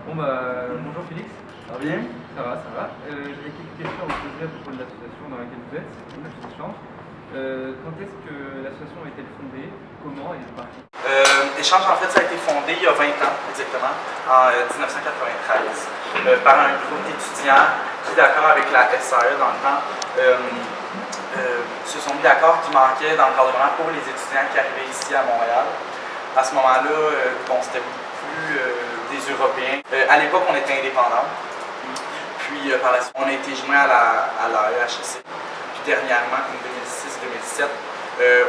Bonjour Félix. Ça va bien? Ça va, ça va. J'avais quelques questions à vous poser à propos de l'association dans laquelle vous êtes, Échange. Quand est-ce que l'association a été fondée? Comment et par qui? Échange, en fait, ça a été fondé il y a 20 ans, exactement, en 1993, par un groupe d'étudiants qui, d'accord avec la SAE dans le temps, se sont mis d'accord qu'il manquait d'encadrement pour les étudiants qui arrivaient ici à Montréal. À ce moment-là, c'était beaucoup plus des Européens. À l'époque, on était indépendants. Puis par la suite, on a été joints à la EHEC. Puis dernièrement, comme 2006-2007,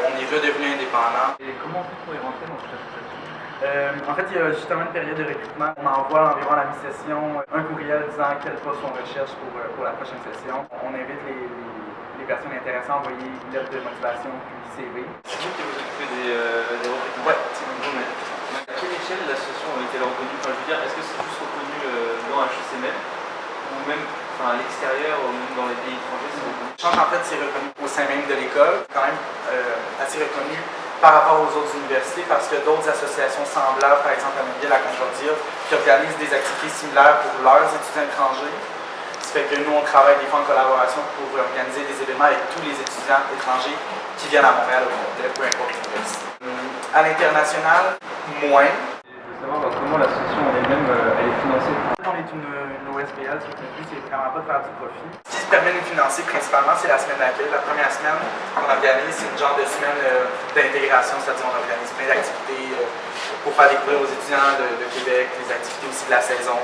on est redevenu indépendant. Et comment on fait pour y rentrer dans cette association? En fait, il y a justement une période de recrutement. On envoie environ à la mi-session un courriel disant quel poste on recherche pour la prochaine session. On invite les personnes intéressées à envoyer une lettre de motivation puis CV. C'est vous qui vous occupez des recrutements? Ouais, c'est bon. À quelle échelle l'association est-elle reconnue? Enfin, je veux dire, est-ce que c'est juste reconnu dans HEC même, ou même à l'extérieur, ou même dans les pays étrangers, c'est reconnu? Échange, en fait, c'est reconnu au sein même de l'école, quand même assez reconnu par rapport aux autres universités, parce que d'autres associations semblables, par exemple à McGill, à Concordia, qui organisent des activités similaires pour leurs étudiants étrangers. Ça fait que nous, on travaille des fois en collaboration pour organiser des événements avec tous les étudiants étrangers qui viennent à Montréal au complet, peu importe l'université. À l'international, moins. Je veux savoir comment l'association elle-même elle est financée. On est une OSBL, ce que le but, c'est vraiment pas de faire du profit. Ce qui se permet de nous financer principalement, c'est la semaine d'accueil. La première semaine qu'on organise, c'est une genre de semaine d'intégration, c'est-à-dire on organise plein d'activités pour faire découvrir aux étudiants de Québec, des activités aussi de la saison,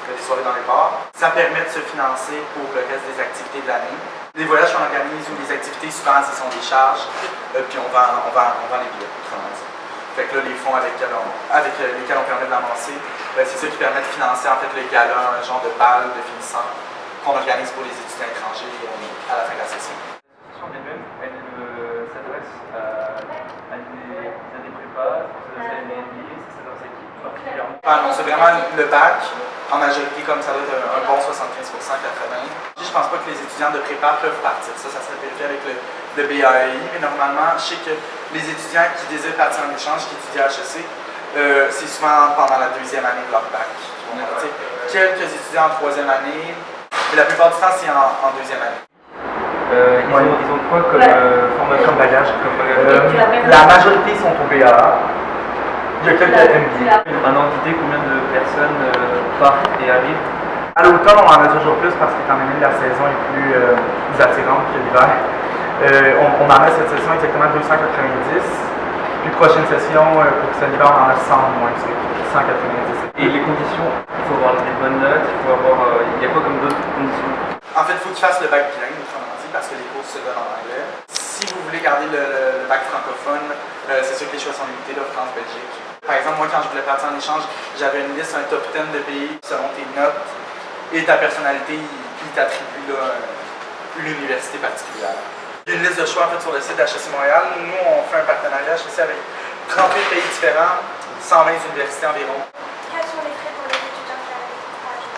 des soirées dans les bars. Ça permet de se financer pour le reste des activités de l'année. Les voyages qu'on organise ou les activités, souvent, ce sont des charges, puis on vend les billets, autrement dit. Fait que là, les fonds avec lesquels on permet de l'avancer, c'est ça qui permet de financer en fait le gala, un genre de bal de finissant qu'on organise pour les étudiants étrangers à la fin de la session. L'association elle-même, elle s'adresse à des prépas, ça s'adresse à des MBA, ça s'adresse à qui particulièrement? Non, c'est vraiment le bac, en majorité, comme ça doit être un bon 75%, 80%. Je pense pas que les étudiants de prépa peuvent partir. Ça serait vérifié avec le BAEI, mais normalement, je sais que les étudiants qui désirent partir en échange, qui étudient à HEC, c'est souvent pendant la deuxième année de leur bac. Quelques étudiants en troisième année, mais la plupart du temps, c'est en deuxième année. Ils ont quoi comme formation de bagage? La majorité sont au BA. Il y a quelques MBA. Un an d'idée, combien de personnes partent et arrivent? À l'automne, on en a toujours plus parce qu'étant donné la saison est plus attirante que l'hiver. On en a cette session exactement 290. Puis prochaine session, pour cet hiver, on en a 100 moins, 190. Et les conditions, il faut avoir des bonnes notes, il y a quoi comme d'autres conditions? En fait, il faut qu'ils fassent le bac bilingue, autrement dit, parce que les cours se donnent en anglais. Si vous voulez garder le bac francophone, c'est sûr que les choix sont limités, là, France, Belgique. Par exemple, moi, quand je voulais partir en échange, j'avais une liste, un top 10 de pays selon tes notes et ta personnalité, il t'attribue une université particulière. Il y a une liste de choix en fait sur le site d'HEC Montréal. Nous, on fait un partenariat HEC avec 38 pays différents, 120 universités environ. Quels sont les frais pour les étudiants qui arrivent à HEC?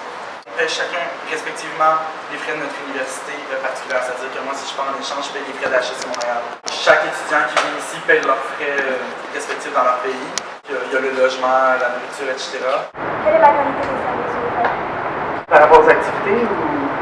On paie chacun respectivement les frais de notre université particulière. C'est-à-dire que moi, si je pars en échange, je paye les frais d'HEC Montréal. Chaque étudiant qui vient ici paye leurs frais respectifs dans leur pays. Il y a le logement, la nourriture, etc. Quelle est la qualité des services offerts? Par rapport aux activités ou...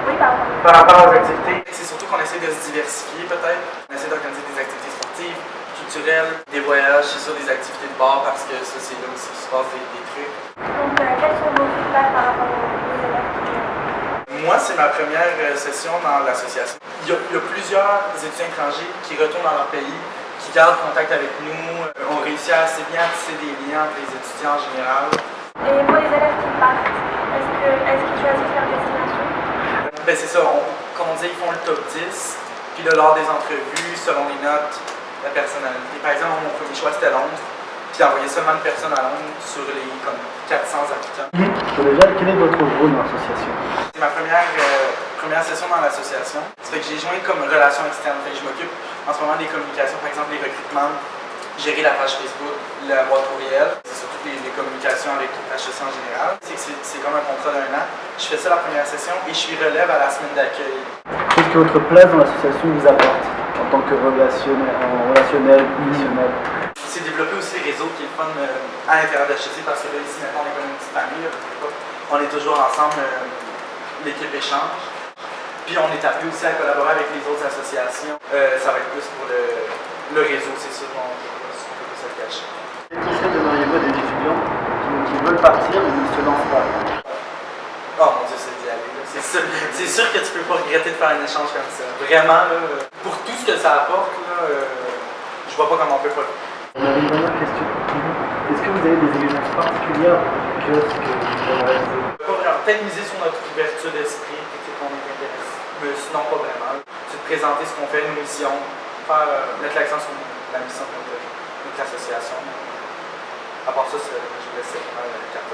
Oui, pardon. Par rapport aux activités, c'est surtout qu'on essaie de se diversifier peut-être. On essaie d'organiser des activités sportives, culturelles, des voyages, c'est sûr des activités de bar parce que ça c'est là aussi qu'il se passe des trucs. Donc, quels sont vos feedbacks par rapport aux élèves qui viennent? Moi, c'est ma première session dans l'association. Il y a plusieurs étudiants étrangers qui retournent dans leur pays, qui gardent contact avec nous. On réussit assez bien à tisser des liens entre les étudiants en général. Et pour les élèves qui partent, est-ce qu'ils choisissent leur destination? Ben c'est ça, comme on dit, ils font le top 10, puis là, lors des entrevues, selon les notes, la personnalité. Par exemple, mon premier choix c'était Londres, puis envoyer seulement une personne à Londres sur les comme 400 applicants. Déjà, quel est votre rôle dans l'association? C'est ma première session dans l'association. Ça fait que j'ai joint comme relation externe. Fait que je m'occupe en ce moment des communications, par exemple les recrutements, gérer la page Facebook, la boîte courriel, c'est surtout les communications avec HEC en général. C'est comme un contrat d'1 an. Je fais ça la première session et je suis relève à la semaine d'accueil. Qu'est-ce que votre place dans l'association vous apporte en tant que relationnel, missionnaire? C'est développer aussi les réseaux qui est le fun à l'intérieur de HEC parce que là, ici, maintenant, on est comme une petite famille. Là, On est toujours ensemble, l'équipe échange. Puis on est appelé aussi à collaborer avec les autres associations. Ça va être plus pour le réseau, c'est sûr, on peut pas se le cacher. Quel conseil donneriez-vous à des étudiants qui veulent partir mais qui ne se lancent pas? Oh mon Dieu, c'est d'y aller. C'est sûr que tu peux pas regretter de faire un échange comme ça. Vraiment, là, pour tout ce que ça apporte, là, je vois pas comment on peut pas. On avait une dernière question. Est-ce que vous avez des exigences particulières que vous aimeriez réaliser? Pas vraiment. Peut-être miser sur notre ouverture d'esprit, et qu'on est intéressé. Mais sinon, pas vraiment. C'est de présenter ce qu'on fait, nos missions, mettre l'accent sur la mission de notre association. À part ça, je vous laisse vraiment la carte.